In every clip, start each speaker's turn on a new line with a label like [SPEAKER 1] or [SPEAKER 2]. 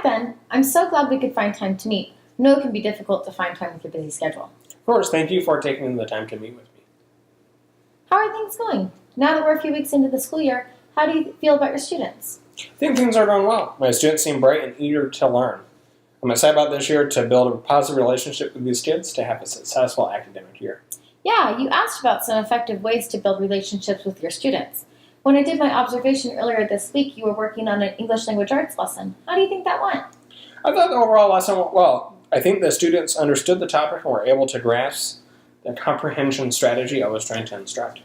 [SPEAKER 1] Hi, Ben. I'm so glad we could find time to meet. I know it can be difficult to find time with your busy schedule.
[SPEAKER 2] Of course, thank you for taking the time to meet with me.
[SPEAKER 1] How are things going? Now that we're a few weeks into the school year, how do you feel about your students?
[SPEAKER 2] I think things are going well. My students seem bright and eager to learn. I'm excited about this year to build a positive relationship with these kids to have a successful academic year.
[SPEAKER 1] Yeah, you asked about some effective ways to build relationships with your students. When I did my observation earlier this week, you were working on an English language arts lesson. How do you think that went?
[SPEAKER 2] I thought the overall lesson went well. I think the students understood the topic and were able to grasp the comprehension strategy I was trying to instruct.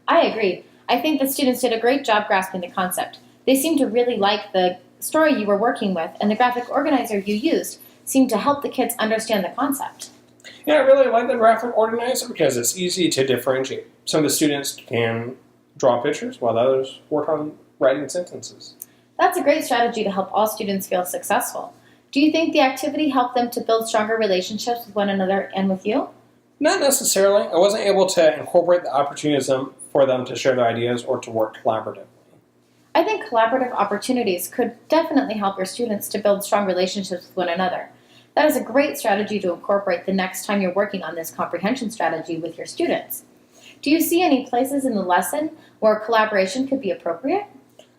[SPEAKER 1] I agree. I think the students did a great job grasping the concept. They seemed to really like the story you were working with, and the graphic organizer you used seemed to help the kids understand the concept.
[SPEAKER 2] Yeah, I really like the graphic organizer because it's easy to differentiate. Some of the students can draw pictures while others work on writing sentences.
[SPEAKER 1] That's a great strategy to help all students feel successful. Do you think the activity helped them to build stronger relationships with one another and with you?
[SPEAKER 2] Not necessarily. I wasn't able to incorporate the opportunities for them to share their ideas or to work collaboratively.
[SPEAKER 1] I think collaborative opportunities could definitely help your students to build strong relationships with one another. That is a great strategy to incorporate the next time you're working on this comprehension strategy with your students. Do you see any places in the lesson where collaboration could be appropriate?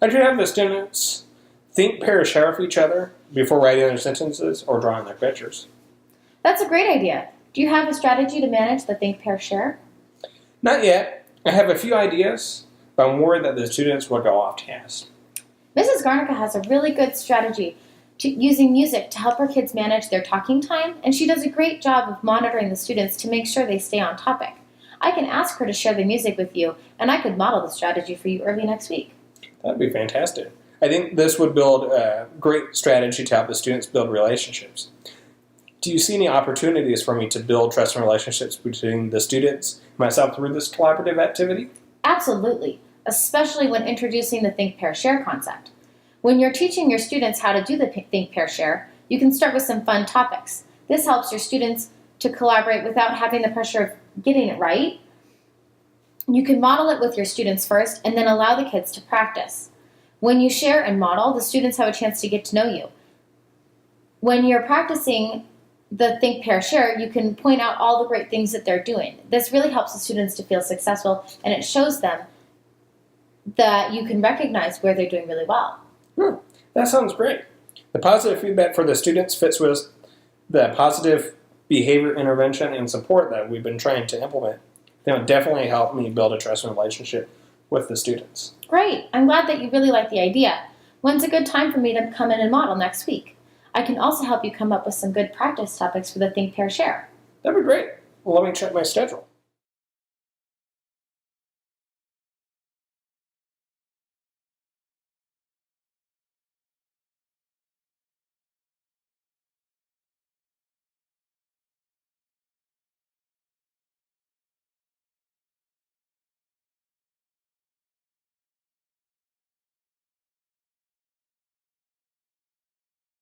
[SPEAKER 2] I should have the students think, pair, share with each other before writing their sentences or drawing their pictures.
[SPEAKER 1] That's a great idea. Do you have a strategy to manage the think, pair, share?
[SPEAKER 2] Not yet. I have a few ideas, but I'm worried that the students will go off task.
[SPEAKER 1] Mrs. Garnica has a really good strategy using music to help her kids manage their talking time, and she does a great job of monitoring the students to make sure they stay on topic. I can ask her to share the music with you, and I could model the strategy for you early next week.
[SPEAKER 2] That'd be fantastic. I think this would build a great strategy to help the students build relationships. Do you see any opportunities for me to build trust and relationships between the students and myself through this collaborative activity?
[SPEAKER 1] Absolutely, especially when introducing the think, pair, share concept. When you're teaching your students how to do the think, pair, share, you can start with some fun topics. This helps your students to collaborate without having the pressure of getting it right. You can model it with your students first and then allow the kids to practice. When you share and model, the students have a chance to get to know you. When you're practicing the think, pair, share, you can point out all the great things that they're doing. This really helps the students to feel successful, and it shows them that you can recognize where they're doing really well.
[SPEAKER 2] That sounds great. The positive feedback for the students fits with the positive behavior intervention and support that we've been trying to implement. That would definitely help me build a trusting relationship with the students.
[SPEAKER 1] Great. I'm glad that you really like the idea. When's a good time for me to come in and model next week? I can also help you come up with some good practice topics for the think, pair, share.
[SPEAKER 2] That'd be great. Well, let me check my schedule.